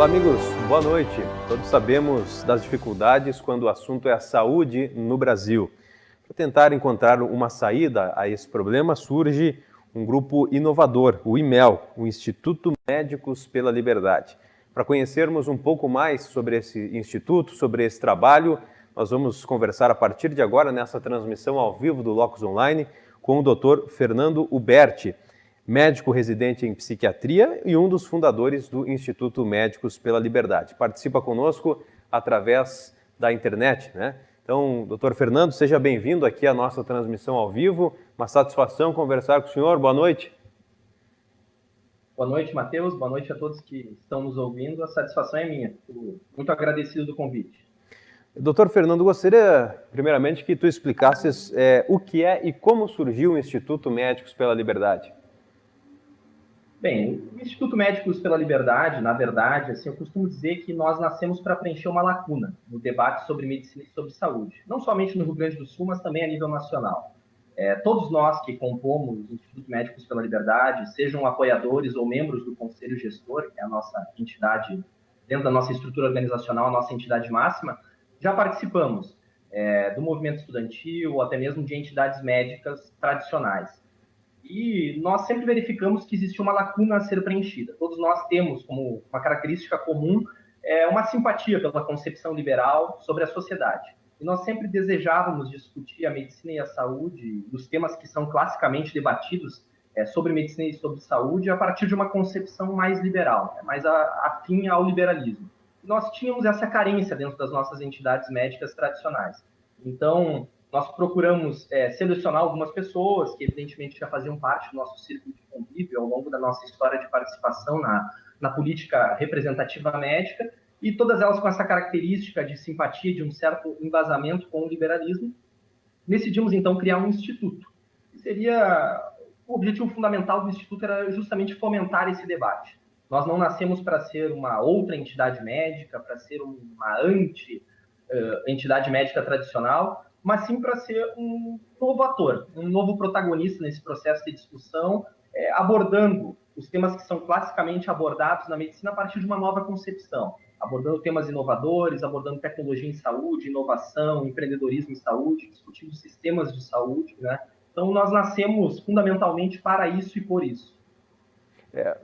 amigos, boa noite. Todos sabemos das dificuldades quando o assunto é a saúde no Brasil. Para tentar encontrar uma saída a esse problema, surge um grupo inovador, o IMEL, o Instituto Médicos pela Liberdade. Para conhecermos um pouco mais sobre esse instituto, sobre esse trabalho, nós vamos conversar a partir de agora, nessa transmissão ao vivo do Locus Online, com o Dr. Fernando Uberti, médico residente em psiquiatria e um dos fundadores do Instituto Médicos pela Liberdade. Participa conosco através da internet, né? Então, doutor Fernando, seja bem-vindo aqui à nossa transmissão ao vivo. Uma satisfação conversar com o senhor. Boa noite. Boa noite, Matheus. Boa noite a todos que estão nos ouvindo. A satisfação é minha. Estou muito agradecido do convite. Doutor Fernando, gostaria, primeiramente, que tu explicasses o que é e como surgiu o Instituto Médicos pela Liberdade. Bem, o Instituto Médicos pela Liberdade, na verdade, assim, eu costumo dizer que nós nascemos para preencher uma lacuna no debate sobre medicina e sobre saúde, não somente no Rio Grande do Sul, mas também a nível nacional. Todos nós que compomos o Instituto Médicos pela Liberdade, sejam apoiadores ou membros do Conselho Gestor, que é a nossa entidade, dentro da nossa estrutura organizacional, a nossa entidade máxima, já participamos do movimento estudantil ou até mesmo de entidades médicas tradicionais. E nós sempre verificamos que existe uma lacuna a ser preenchida. Todos nós temos como uma característica comum uma simpatia pela concepção liberal sobre a sociedade. E nós sempre desejávamos discutir a medicina e a saúde, os temas que são classicamente debatidos sobre medicina e sobre saúde, a partir de uma concepção mais liberal, mais afim ao liberalismo. E nós tínhamos essa carência dentro das nossas entidades médicas tradicionais. Então, nós procuramos selecionar algumas pessoas que, evidentemente, já faziam parte do nosso círculo de convívio ao longo da nossa história de participação na política representativa médica, e todas elas com essa característica de simpatia, de um certo embasamento com o liberalismo. Decidimos, então, criar um instituto. O objetivo fundamental do instituto era justamente fomentar esse debate. Nós não nascemos para ser uma outra entidade médica, para ser uma anti-entidade médica tradicional, mas sim para ser um novo ator, um novo protagonista nesse processo de discussão, abordando os temas que são classicamente abordados na medicina a partir de uma nova concepção, abordando temas inovadores, abordando tecnologia em saúde, inovação, empreendedorismo em saúde, discutindo sistemas de saúde, né? Então, nós nascemos fundamentalmente para isso e por isso.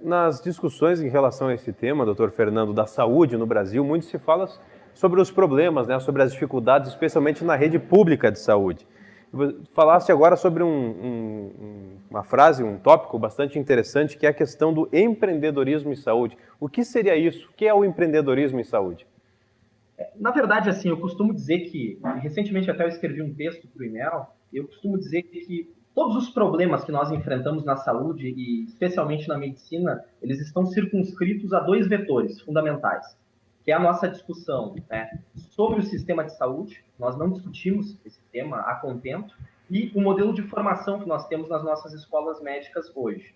Nas discussões em relação a esse tema, doutor Fernando, da saúde no Brasil, muito se fala sobre os problemas, né, sobre as dificuldades, especialmente na rede pública de saúde. Falaste agora sobre uma frase, um tópico bastante interessante, que é a questão do empreendedorismo em saúde. O que seria isso? O que é o empreendedorismo em saúde? Na verdade, assim, eu costumo dizer que, recentemente até eu escrevi um texto para o e-mail, eu costumo dizer que todos os problemas que nós enfrentamos na saúde, e especialmente na medicina, eles estão circunscritos a dois vetores fundamentais, que é a nossa discussão, né, sobre o sistema de saúde. Nós não discutimos esse tema a contento, e o modelo de formação que nós temos nas nossas escolas médicas hoje.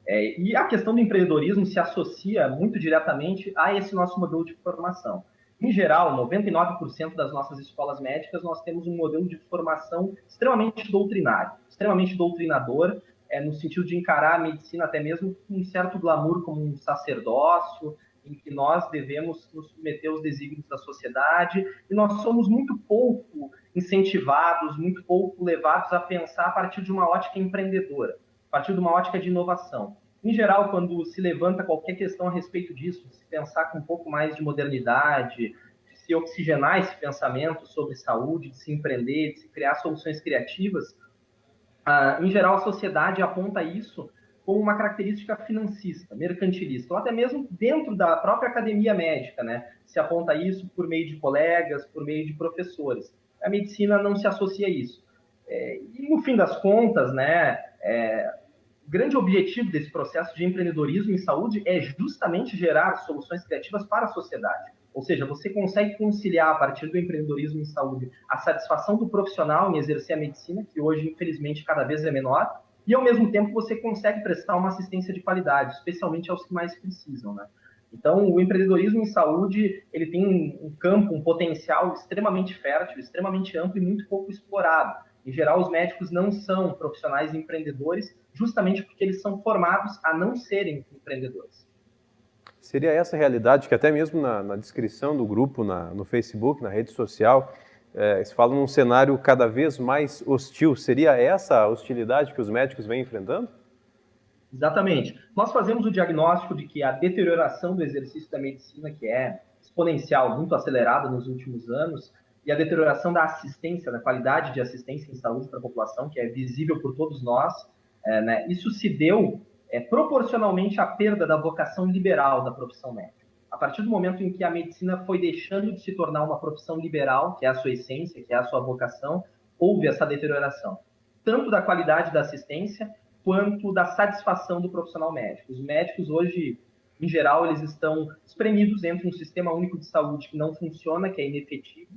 E a questão do empreendedorismo se associa muito diretamente a esse nosso modelo de formação. Em geral, 99% das nossas escolas médicas, nós temos um modelo de formação extremamente doutrinário, extremamente doutrinador, no sentido de encarar a medicina até mesmo com um certo glamour como um sacerdócio, em que nós devemos nos submeter aos desígnios da sociedade, e nós somos muito pouco incentivados, muito pouco levados a pensar a partir de uma ótica empreendedora, a partir de uma ótica de inovação. Em geral, quando se levanta qualquer questão a respeito disso, de se pensar com um pouco mais de modernidade, de se oxigenar esse pensamento sobre saúde, de se empreender, de se criar soluções criativas, em geral a sociedade aponta isso como uma característica financista, mercantilista, ou até mesmo dentro da própria academia médica, né? Se aponta isso por meio de colegas, por meio de professores. A medicina não se associa a isso. E no fim das contas, né, o grande objetivo desse processo de empreendedorismo em saúde é justamente gerar soluções criativas para a sociedade. Ou seja, você consegue conciliar, a partir do empreendedorismo em saúde, a satisfação do profissional em exercer a medicina, que hoje, infelizmente, cada vez é menor, e, ao mesmo tempo, você consegue prestar uma assistência de qualidade, especialmente aos que mais precisam, né? Então, o empreendedorismo em saúde, ele tem um campo, um potencial extremamente fértil, extremamente amplo e muito pouco explorado. Em geral, os médicos não são profissionais empreendedores, justamente porque eles são formados a não serem empreendedores. Seria essa a realidade que até mesmo na descrição do grupo, no Facebook, na rede social, eles falam num cenário cada vez mais hostil. Seria essa a hostilidade que os médicos vêm enfrentando? Exatamente. Nós fazemos o diagnóstico de que a deterioração do exercício da medicina, que é exponencial, muito acelerada nos últimos anos, e a deterioração da assistência, da qualidade de assistência em saúde para a população, que é visível por todos nós, né, isso se deu proporcionalmente à perda da vocação liberal da profissão médica. A partir do momento em que a medicina foi deixando de se tornar uma profissão liberal, que é a sua essência, que é a sua vocação, houve essa deterioração, tanto da qualidade da assistência, quanto da satisfação do profissional médico. Os médicos hoje, em geral, eles estão espremidos entre um sistema único de saúde que não funciona, que é inefetivo,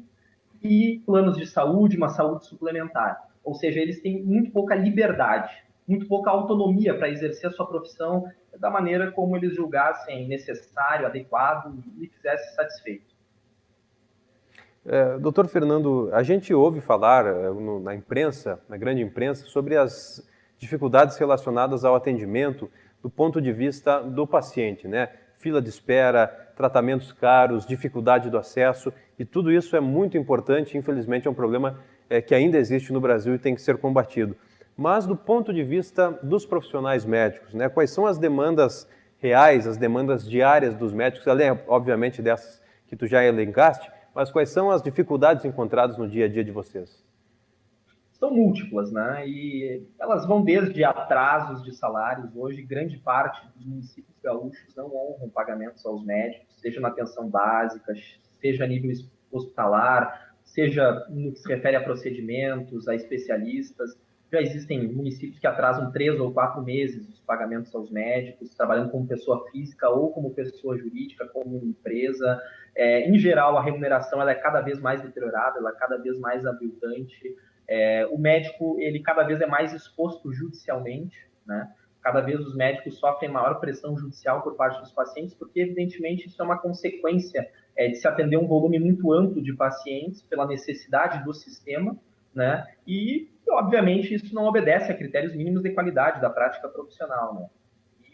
e planos de saúde, uma saúde suplementar. Ou seja, eles têm muito pouca liberdade, muito pouca autonomia para exercer a sua profissão da maneira como eles julgassem necessário, adequado e fizesse satisfeito. Doutor Fernando, a gente ouve falar na imprensa, na grande imprensa, sobre as dificuldades relacionadas ao atendimento do ponto de vista do paciente, né? Fila de espera, tratamentos caros, dificuldade do acesso, e tudo isso é muito importante, infelizmente é um problema que ainda existe no Brasil e tem que ser combatido. Mas do ponto de vista dos profissionais médicos, né? Quais são as demandas reais, as demandas diárias dos médicos, além, obviamente, dessas que tu já elencaste, mas quais são as dificuldades encontradas no dia a dia de vocês? São múltiplas, né? E elas vão desde atrasos de salários. Hoje, grande parte dos municípios gaúchos não honram pagamentos aos médicos, seja na atenção básica, seja a nível hospitalar, seja no que se refere a procedimentos, a especialistas. Já existem municípios que atrasam 3 ou 4 meses os pagamentos aos médicos, trabalhando como pessoa física ou como pessoa jurídica, como empresa. Em geral, a remuneração ela é cada vez mais deteriorada, ela é cada vez mais aviltante. O médico, ele cada vez é mais exposto judicialmente, né? Cada vez os médicos sofrem maior pressão judicial por parte dos pacientes, porque, evidentemente, isso é uma consequência de se atender um volume muito amplo de pacientes pela necessidade do sistema, né? E, obviamente, isso não obedece a critérios mínimos de qualidade da prática profissional, né?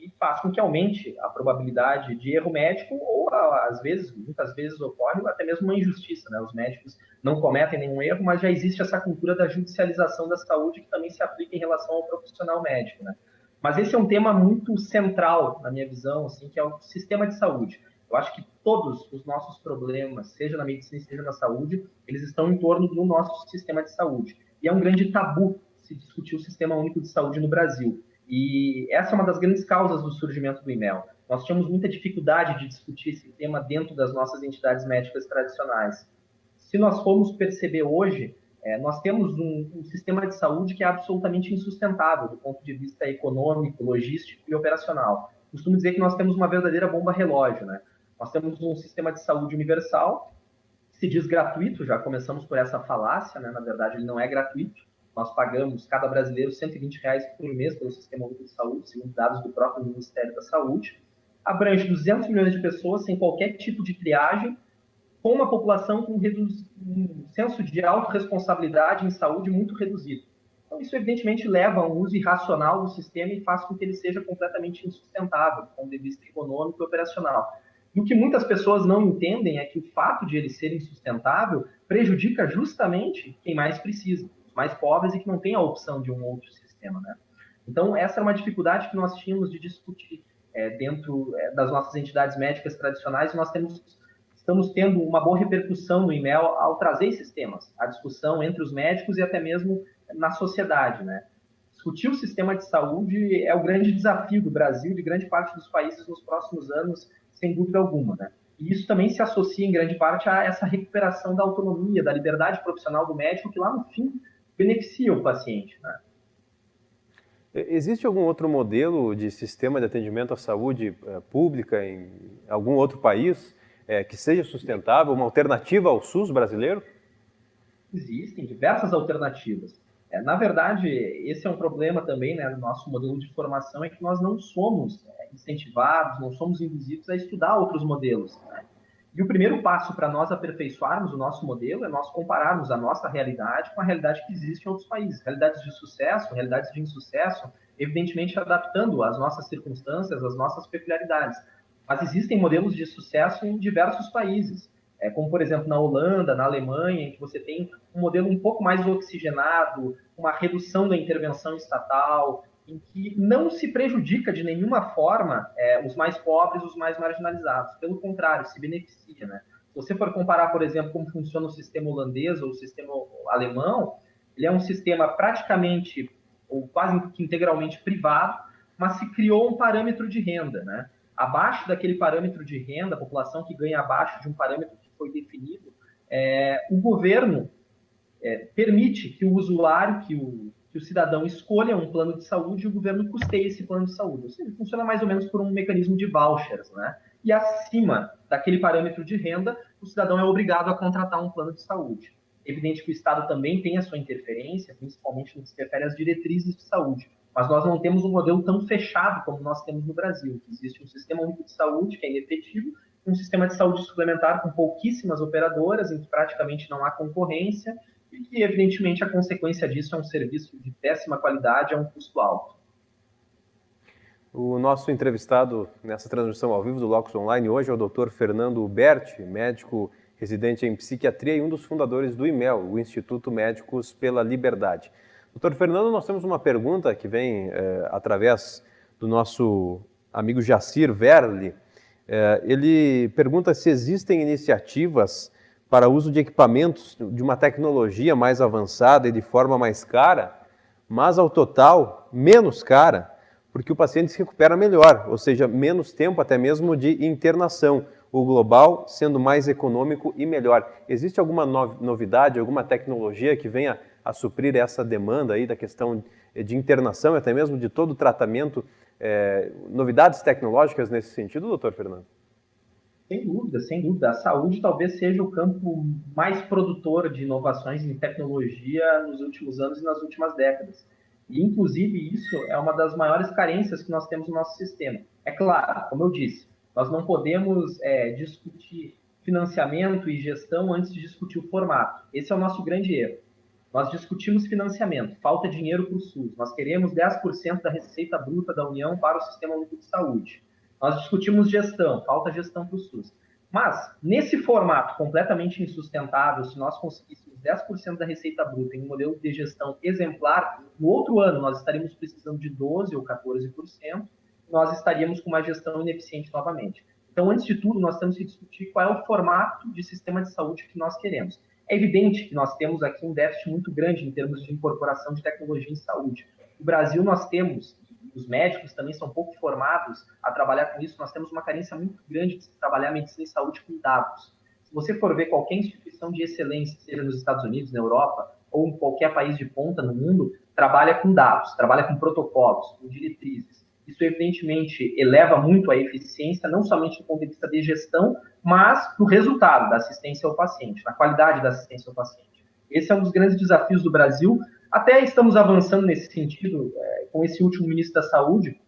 E faz com que aumente a probabilidade de erro médico ou, às vezes, muitas vezes ocorre até mesmo uma injustiça, né? Os médicos não cometem nenhum erro, mas já existe essa cultura da judicialização da saúde que também se aplica em relação ao profissional médico, né? Mas esse é um tema muito central, na minha visão, assim, que é o sistema de saúde. Eu acho que todos os nossos problemas, seja na medicina, seja na saúde, eles estão em torno do nosso sistema de saúde. E é um grande tabu se discutir o Sistema Único de Saúde no Brasil. E essa é uma das grandes causas do surgimento do IMEL. Nós tínhamos muita dificuldade de discutir esse tema dentro das nossas entidades médicas tradicionais. Se nós formos perceber hoje, nós temos um sistema de saúde que é absolutamente insustentável do ponto de vista econômico, logístico e operacional. Costumo dizer que nós temos uma verdadeira bomba relógio, né? Nós temos um sistema de saúde universal, que se diz gratuito, já começamos por essa falácia, né? Na verdade, ele não é gratuito. Nós pagamos, cada brasileiro, R$ 120 por mês pelo Sistema Único de Saúde, segundo dados do próprio Ministério da Saúde. Abrange 200 milhões de pessoas sem qualquer tipo de triagem, com uma população com um senso de autorresponsabilidade em saúde muito reduzido. Então, isso evidentemente leva a um uso irracional do sistema e faz com que ele seja completamente insustentável, do ponto de vista econômico e operacional. E o que muitas pessoas não entendem é que o fato de ele ser insustentável prejudica justamente quem mais precisa, os mais pobres e que não tem a opção de um outro sistema, né? Então, essa é uma dificuldade que nós tínhamos de discutir dentro das nossas entidades médicas tradicionais, e nós estamos tendo uma boa repercussão no IMEL ao trazer esses temas, a discussão entre os médicos e até mesmo na sociedade, né? Discutir o sistema de saúde é o grande desafio do Brasil e de grande parte dos países nos próximos anos, sem dúvida alguma, né? E isso também se associa, em grande parte, a essa recuperação da autonomia, da liberdade profissional do médico, que lá no fim beneficia o paciente, né? Existe algum outro modelo de sistema de atendimento à saúde pública em algum outro país que seja sustentável, uma alternativa ao SUS brasileiro? Existem diversas alternativas. Na verdade, esse é um problema também, né, do nosso modelo de formação, é que nós não somos incentivados, não somos induzidos a estudar outros modelos, né? E o primeiro passo para nós aperfeiçoarmos o nosso modelo é nós compararmos a nossa realidade com a realidade que existe em outros países. Realidades de sucesso, realidades de insucesso, evidentemente adaptando às nossas circunstâncias, às nossas peculiaridades. Mas existem modelos de sucesso em diversos países, como, por exemplo, na Holanda, na Alemanha, em que você tem um modelo um pouco mais oxigenado, uma redução da intervenção estatal, em que não se prejudica de nenhuma forma os mais pobres, os mais marginalizados. Pelo contrário, se beneficia, né? Se você for comparar, por exemplo, como funciona o sistema holandês ou o sistema alemão, ele é um sistema praticamente ou quase que integralmente privado, mas se criou um parâmetro de renda, né? Abaixo daquele parâmetro de renda, a população que ganha abaixo de um parâmetro que foi definido, o governo permite que o usuário, que o cidadão escolha um plano de saúde e o governo custeie esse plano de saúde. Ou seja, funciona mais ou menos por um mecanismo de vouchers, né? E acima daquele parâmetro de renda, o cidadão é obrigado a contratar um plano de saúde. É evidente que o Estado também tem a sua interferência, principalmente no que se refere às diretrizes de saúde. Mas nós não temos um modelo tão fechado como nós temos no Brasil, que existe um sistema único de saúde, que é inefetivo, um sistema de saúde suplementar com pouquíssimas operadoras, em que praticamente não há concorrência, e que, evidentemente, a consequência disso é um serviço de péssima qualidade a um custo alto. O nosso entrevistado nessa transmissão ao vivo do Locus Online hoje é o Dr. Fernando Berti, médico residente em psiquiatria e um dos fundadores do IMEL, o Instituto Médicos pela Liberdade. Dr. Fernando, nós temos uma pergunta que vem através do nosso amigo Jacir Verli. Ele pergunta se existem iniciativas para uso de equipamentos de uma tecnologia mais avançada e de forma mais cara, mas ao total menos cara, porque o paciente se recupera melhor, ou seja, menos tempo até mesmo de internação, o global sendo mais econômico e melhor. Existe alguma novidade, alguma tecnologia que venha a suprir essa demanda aí da questão de internação e até mesmo de todo o tratamento, novidades tecnológicas nesse sentido, doutor Fernando? Sem dúvida, sem dúvida. A saúde talvez seja o campo mais produtor de inovações em tecnologia nos últimos anos e nas últimas décadas. E, inclusive, isso é uma das maiores carências que nós temos no nosso sistema. É claro, como eu disse, nós não podemos discutir financiamento e gestão antes de discutir o formato. Esse é o nosso grande erro. Nós discutimos financiamento, falta dinheiro para o SUS. Nós queremos 10% da receita bruta da União para o Sistema Único de Saúde. Nós discutimos gestão, falta gestão para o SUS. Mas, nesse formato completamente insustentável, se nós conseguíssemos 10% da receita bruta em um modelo de gestão exemplar, no outro ano nós estaríamos precisando de 12% ou 14%, nós estaríamos com uma gestão ineficiente novamente. Então, antes de tudo, nós temos que discutir qual é o formato de sistema de saúde que nós queremos. É evidente que nós temos aqui um déficit muito grande em termos de incorporação de tecnologia em saúde. No Brasil, nós temos, os médicos também são pouco formados a trabalhar com isso, nós temos uma carência muito grande de trabalhar medicina e saúde com dados. Se você for ver qualquer instituição de excelência, seja nos Estados Unidos, na Europa, ou em qualquer país de ponta no mundo, trabalha com dados, trabalha com protocolos, com diretrizes. Isso, evidentemente, eleva muito a eficiência, não somente do ponto de vista de gestão, mas no resultado da assistência ao paciente, na qualidade da assistência ao paciente. Esse é um dos grandes desafios do Brasil. Até estamos avançando nesse sentido, com esse último ministro da Saúde,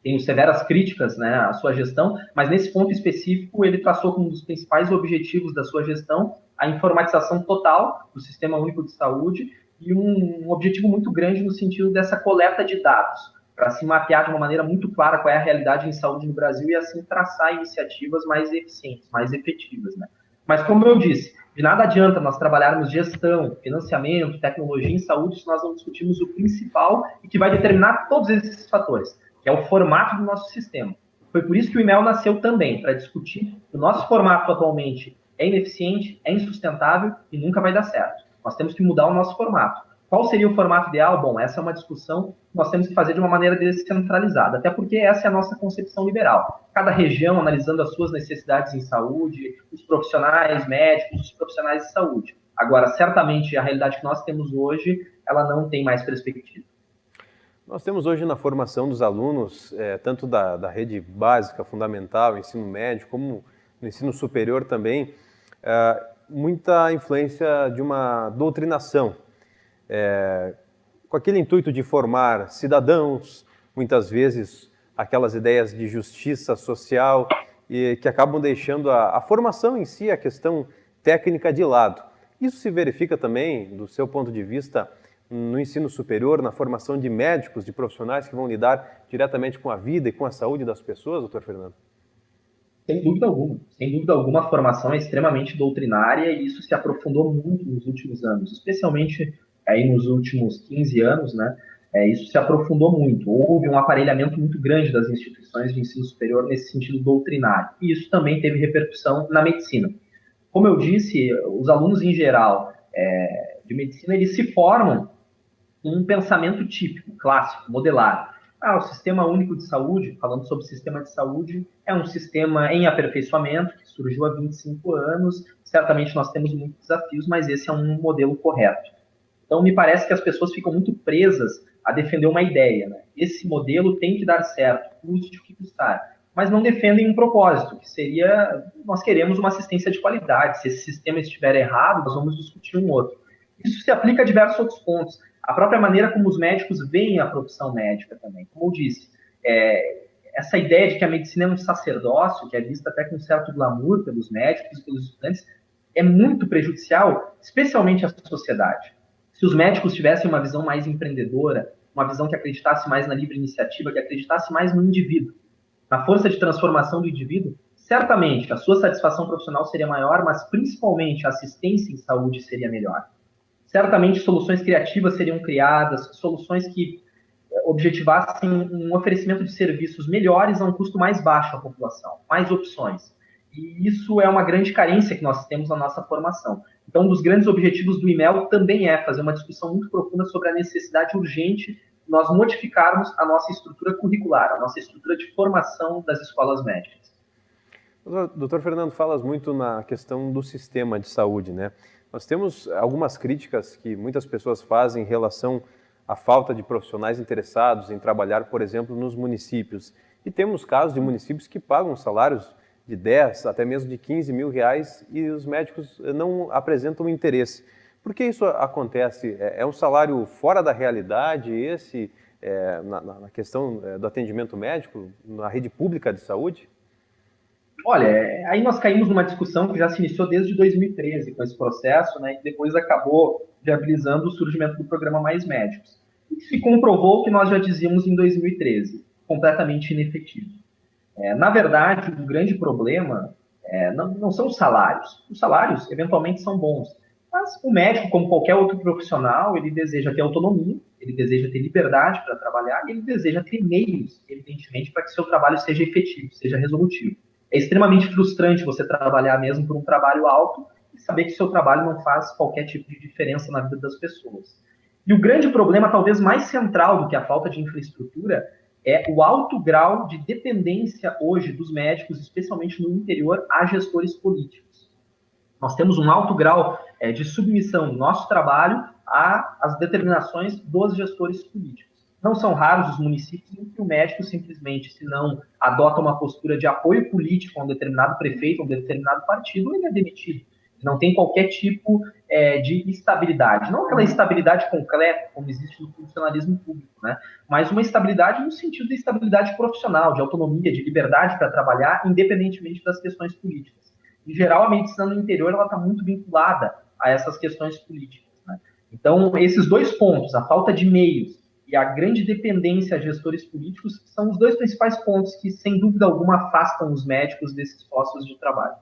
tenho severas críticas, né, à sua gestão, mas nesse ponto específico ele traçou como um dos principais objetivos da sua gestão a informatização total do Sistema Único de Saúde e um objetivo muito grande no sentido dessa coleta de dados, para se mapear de uma maneira muito clara qual é a realidade em saúde no Brasil e assim traçar iniciativas mais eficientes, mais efetivas, né? Mas como eu disse, de nada adianta nós trabalharmos gestão, financiamento, tecnologia em saúde se nós não discutirmos o principal e que vai determinar todos esses fatores, que é o formato do nosso sistema. Foi por isso que o IMEL nasceu também, para discutir que o nosso formato atualmente é ineficiente, é insustentável e nunca vai dar certo. Nós temos que mudar o nosso formato. Qual seria o formato ideal? Bom, essa é uma discussão que nós temos que fazer de uma maneira descentralizada, até porque essa é a nossa concepção liberal. Cada região analisando as suas necessidades em saúde, os profissionais médicos, os profissionais de saúde. Agora, certamente, a realidade que nós temos hoje, ela não tem mais perspectiva. Nós temos hoje na formação dos alunos, tanto da rede básica, fundamental, ensino médio, como no ensino superior também, muita influência de uma doutrinação, com aquele intuito de formar cidadãos, muitas vezes aquelas ideias de justiça social, e que acabam deixando a formação em si, a questão técnica de lado. Isso se verifica também, do seu ponto de vista, no ensino superior, na formação de médicos, de profissionais que vão lidar diretamente com a vida e com a saúde das pessoas, doutor Fernando? Sem dúvida alguma, a formação é extremamente doutrinária e isso se aprofundou muito nos últimos anos, especialmente aí nos últimos 15 anos, né? Isso se aprofundou muito. Houve um aparelhamento muito grande das instituições de ensino superior nesse sentido doutrinário. E isso também teve repercussão na medicina. Como eu disse, os alunos em geral de medicina, eles se formam um pensamento típico, clássico, modelar. O Sistema Único de Saúde, falando sobre o sistema de saúde, é um sistema em aperfeiçoamento, que surgiu há 25 anos. Certamente nós temos muitos desafios, mas esse é um modelo correto. Então, me parece que as pessoas ficam muito presas a defender uma ideia. Né? Esse modelo tem que dar certo, custe o que custar. Mas não defendem um propósito, que seria, nós queremos uma assistência de qualidade. Se esse sistema estiver errado, nós vamos discutir um outro. Isso se aplica a diversos outros pontos. A própria maneira como os médicos veem a profissão médica também. Como eu disse, essa ideia de que a medicina é um sacerdócio, que é vista até com certo glamour pelos médicos e pelos estudantes, é muito prejudicial, especialmente à sociedade. Se os médicos tivessem uma visão mais empreendedora, uma visão que acreditasse mais na livre iniciativa, que acreditasse mais no indivíduo, na força de transformação do indivíduo, certamente a sua satisfação profissional seria maior, mas principalmente a assistência em saúde seria melhor. Certamente soluções criativas seriam criadas, soluções que objetivassem um oferecimento de serviços melhores a um custo mais baixo à população, mais opções. E isso é uma grande carência que nós temos na nossa formação. Então, um dos grandes objetivos do IMEL também é fazer uma discussão muito profunda sobre a necessidade urgente de nós modificarmos a nossa estrutura curricular, a nossa estrutura de formação das escolas médicas. Doutor Fernando, falas muito na questão do sistema de saúde, né? Nós temos algumas críticas que muitas pessoas fazem em relação à falta de profissionais interessados em trabalhar, por exemplo, nos municípios. E temos casos de municípios que pagam salários de 10, até mesmo de 15 mil reais e os médicos não apresentam interesse. Por que isso acontece? É um salário fora da realidade esse, na questão do atendimento médico, na rede pública de saúde? Olha, aí nós caímos numa discussão que já se iniciou desde 2013 com esse processo, né, e depois acabou viabilizando o surgimento do programa Mais Médicos. E se comprovou o que nós já dizíamos em 2013, completamente inefetivo. Na verdade, o grande problema não são os salários. Os salários, eventualmente, são bons. Mas o médico, como qualquer outro profissional, ele deseja ter autonomia, ele deseja ter liberdade para trabalhar e ele deseja ter meios, evidentemente, para que seu trabalho seja efetivo, seja resolutivo. É extremamente frustrante você trabalhar mesmo por um trabalho alto e saber que seu trabalho não faz qualquer tipo de diferença na vida das pessoas. E o grande problema, talvez mais central do que a falta de infraestrutura, é o alto grau de dependência hoje dos médicos, especialmente no interior, a gestores políticos. Nós temos um alto grau de submissão do nosso trabalho às determinações dos gestores políticos. Não são raros os municípios em que o médico simplesmente, se não adota uma postura de apoio político a um determinado prefeito, a um determinado partido, ele é demitido. Não tem qualquer tipo de estabilidade. Não aquela estabilidade concreta, como existe no funcionalismo público, né? Mas uma estabilidade no sentido de estabilidade profissional, de autonomia, de liberdade para trabalhar, independentemente das questões políticas. Em geral, a medicina no interior está muito vinculada a essas questões políticas, né? Então, esses dois pontos, a falta de meios e a grande dependência a gestores políticos, são os dois principais pontos que, sem dúvida alguma, afastam os médicos desses postos de trabalho.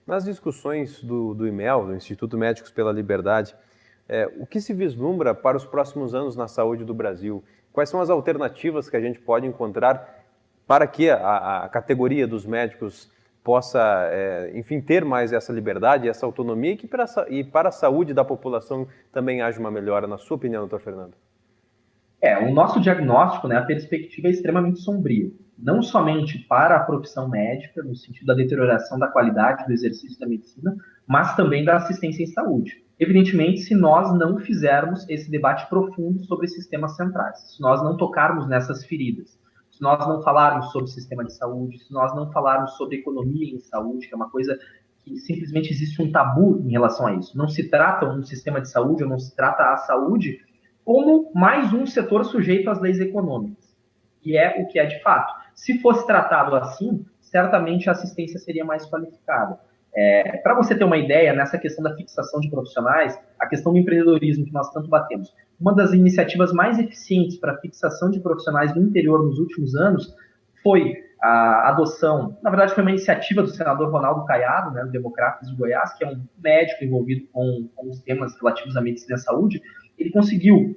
Nas discussões do IMEL, do Instituto Médicos pela Liberdade, o que se vislumbra para os próximos anos na saúde do Brasil? Quais são as alternativas que a gente pode encontrar para que a categoria dos médicos possa, enfim, ter mais essa liberdade, essa autonomia e para a saúde da população também haja uma melhora, na sua opinião, doutor Fernando? O nosso diagnóstico, né, a perspectiva é extremamente sombria. Não somente para a profissão médica, no sentido da deterioração da qualidade do exercício da medicina, mas também da assistência em saúde. Evidentemente, se nós não fizermos esse debate profundo sobre sistemas centrais, se nós não tocarmos nessas feridas, se nós não falarmos sobre sistema de saúde, se nós não falarmos sobre economia em saúde, que é uma coisa que simplesmente existe um tabu em relação a isso. Não se trata um sistema de saúde, ou não se trata a saúde como mais um setor sujeito às leis econômicas, que é o que é de fato. Se fosse tratado assim, certamente a assistência seria mais qualificada. Para você ter uma ideia, nessa questão da fixação de profissionais, a questão do empreendedorismo que nós tanto batemos, uma das iniciativas mais eficientes para a fixação de profissionais no interior nos últimos anos foi a adoção, na verdade foi uma iniciativa do senador Ronaldo Caiado, né, do Democratas de Goiás, que é um médico envolvido com os temas relativos à medicina e à saúde. Ele conseguiu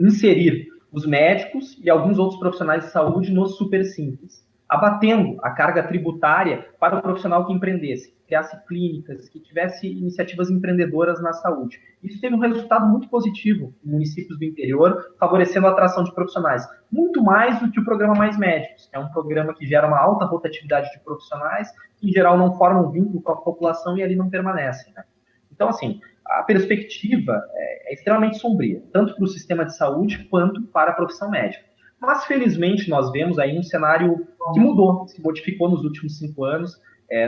inserir os médicos e alguns outros profissionais de saúde no Super Simples, abatendo a carga tributária para o profissional que empreendesse, que criasse clínicas, que tivesse iniciativas empreendedoras na saúde. Isso teve um resultado muito positivo em municípios do interior, favorecendo a atração de profissionais, muito mais do que o programa Mais Médicos, que é um programa que gera uma alta rotatividade de profissionais, que em geral não formam vínculo com a população e ali não permanecem, né? Então, assim, a perspectiva é extremamente sombria, tanto para o sistema de saúde quanto para a profissão médica. Mas, felizmente, nós vemos aí um cenário que mudou, se modificou nos últimos 5 anos.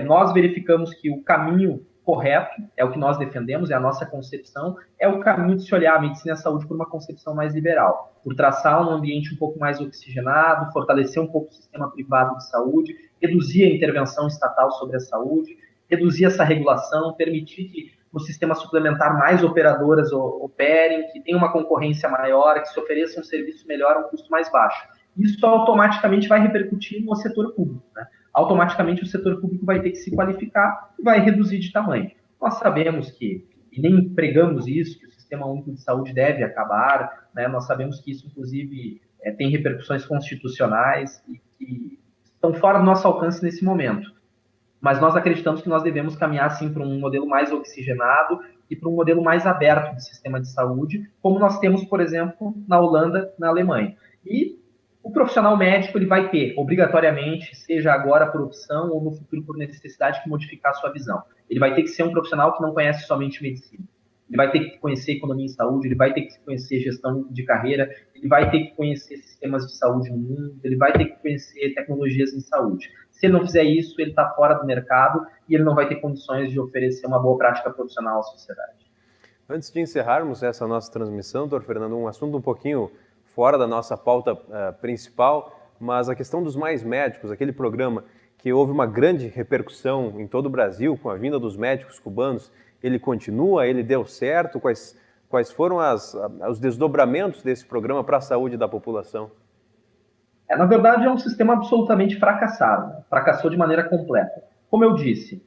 Nós verificamos que o caminho correto, é o que nós defendemos, é a nossa concepção, é o caminho de se olhar a medicina e a saúde por uma concepção mais liberal, por traçar um ambiente um pouco mais oxigenado, fortalecer um pouco o sistema privado de saúde, reduzir a intervenção estatal sobre a saúde, reduzir essa regulação, permitir que no sistema suplementar mais operadoras operem, que tenha uma concorrência maior, que se ofereça um serviço melhor a um custo mais baixo. Isso automaticamente vai repercutir no setor público, né? Automaticamente o setor público vai ter que se qualificar e vai reduzir de tamanho. Nós sabemos que, e nem pregamos isso, que o Sistema Único de Saúde deve acabar, né? Nós sabemos que isso, inclusive, tem repercussões constitucionais e que estão fora do nosso alcance nesse momento. Mas nós acreditamos que nós devemos caminhar, sim, para um modelo mais oxigenado e para um modelo mais aberto do sistema de saúde, como nós temos, por exemplo, na Holanda, na Alemanha. E o profissional médico ele vai ter, obrigatoriamente, seja agora por opção ou no futuro por necessidade, que modificar a sua visão. Ele vai ter que ser um profissional que não conhece somente medicina. Ele vai ter que conhecer economia em saúde, ele vai ter que conhecer gestão de carreira, ele vai ter que conhecer sistemas de saúde no mundo, ele vai ter que conhecer tecnologias em saúde. Se ele não fizer isso, ele está fora do mercado e ele não vai ter condições de oferecer uma boa prática profissional à sociedade. Antes de encerrarmos essa nossa transmissão, doutor Fernando, um assunto um pouquinho fora da nossa pauta principal, mas a questão dos Mais Médicos, aquele programa que houve uma grande repercussão em todo o Brasil com a vinda dos médicos cubanos, ele continua, ele deu certo? Quais foram os desdobramentos desse programa para a saúde da população? Na verdade, é um sistema absolutamente fracassado, né? Fracassou de maneira completa. Como eu disse,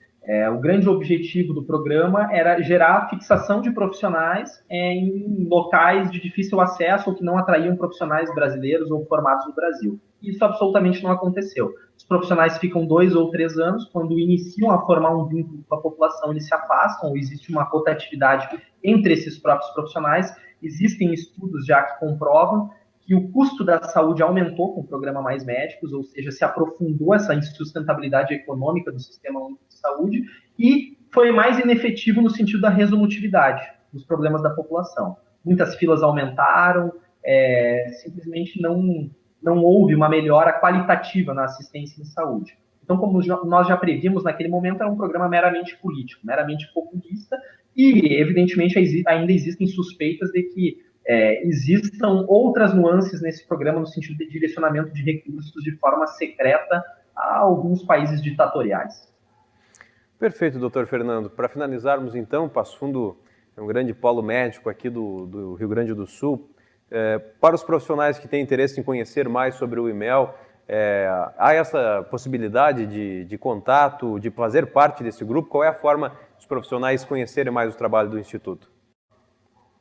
o grande objetivo do programa era gerar fixação de profissionais em locais de difícil acesso ou que não atraíam profissionais brasileiros ou formados no Brasil. Isso absolutamente não aconteceu. Os profissionais ficam 2 ou 3 anos, quando iniciam a formar um vínculo com a população, eles se afastam, ou existe uma rotatividade entre esses próprios profissionais. Existem estudos já que comprovam que o custo da saúde aumentou com o programa Mais Médicos, ou seja, se aprofundou essa insustentabilidade econômica do Sistema Único de Saúde e foi mais inefetivo no sentido da resolutividade dos problemas da população. Muitas filas aumentaram, simplesmente não houve uma melhora qualitativa na assistência em saúde. Então, como nós já prevíamos naquele momento, era um programa meramente político, meramente populista e, evidentemente, ainda existem suspeitas de que existam outras nuances nesse programa no sentido de direcionamento de recursos de forma secreta a alguns países ditatoriais. Perfeito, doutor Fernando. Para finalizarmos, então, Passo Fundo é um grande polo médico aqui do Rio Grande do Sul. Para os profissionais que têm interesse em conhecer mais sobre o IMEL, há essa possibilidade de contato, de fazer parte desse grupo? Qual é a forma dos profissionais conhecerem mais o trabalho do Instituto?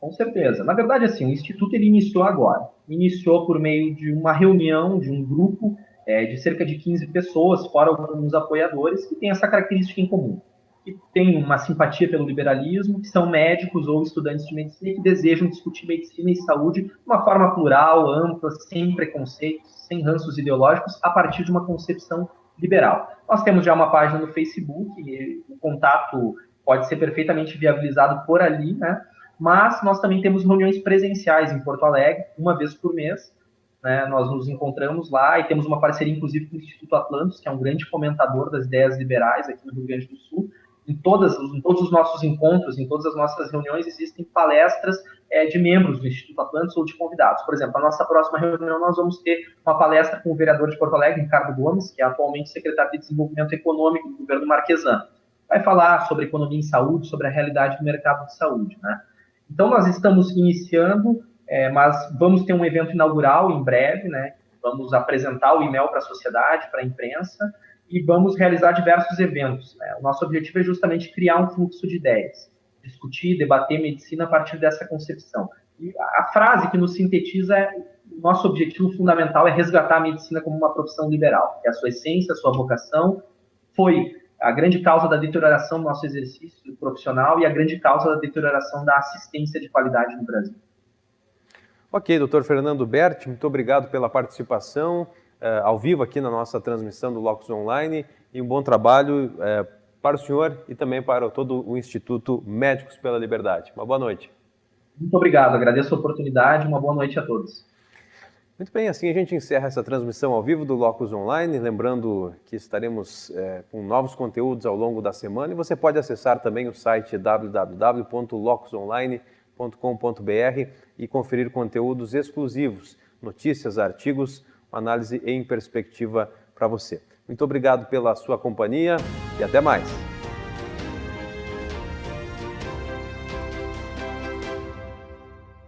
Com certeza. Na verdade, assim, o Instituto ele iniciou agora. Iniciou por meio de uma reunião, de um grupo de cerca de 15 pessoas, fora alguns apoiadores, que têm essa característica em comum. Que têm uma simpatia pelo liberalismo, que são médicos ou estudantes de medicina e que desejam discutir medicina e saúde de uma forma plural, ampla, sem preconceitos, sem ranços ideológicos, a partir de uma concepção liberal. Nós temos já uma página no Facebook, e o contato pode ser perfeitamente viabilizado por ali, né? Mas nós também temos reuniões presenciais em Porto Alegre, uma vez por mês, né? Nós nos encontramos lá e temos uma parceria, inclusive, com o Instituto Atlantis, que é um grande fomentador das ideias liberais aqui no Rio Grande do Sul. Em todos os nossos encontros, em todas as nossas reuniões, existem palestras de membros do Instituto Atlantis ou de convidados. Por exemplo, a nossa próxima reunião nós vamos ter uma palestra com o vereador de Porto Alegre, Ricardo Gomes, que é atualmente secretário de Desenvolvimento Econômico do governo Marquesan. Vai falar sobre economia em saúde, sobre a realidade do mercado de saúde, né? Então, nós estamos iniciando, mas vamos ter um evento inaugural em breve, né? Vamos apresentar o IMEL para a sociedade, para a imprensa, e vamos realizar diversos eventos, né? O nosso objetivo é justamente criar um fluxo de ideias, discutir, debater medicina a partir dessa concepção. E a frase que nos sintetiza é: o nosso objetivo fundamental é resgatar a medicina como uma profissão liberal, que é a sua essência, a sua vocação, foi a grande causa da deterioração do nosso exercício profissional e a grande causa da deterioração da assistência de qualidade no Brasil. Ok, doutor Fernando Berti, muito obrigado pela participação ao vivo aqui na nossa transmissão do Locus Online, e um bom trabalho para o senhor e também para todo o Instituto Médicos pela Liberdade. Uma boa noite. Muito obrigado, agradeço a oportunidade, uma boa noite a todos. Muito bem, assim a gente encerra essa transmissão ao vivo do Locus Online, lembrando que estaremos com novos conteúdos ao longo da semana, e você pode acessar também o site www.locusonline.com.br e conferir conteúdos exclusivos, notícias, artigos, análise em perspectiva para você. Muito obrigado pela sua companhia e até mais!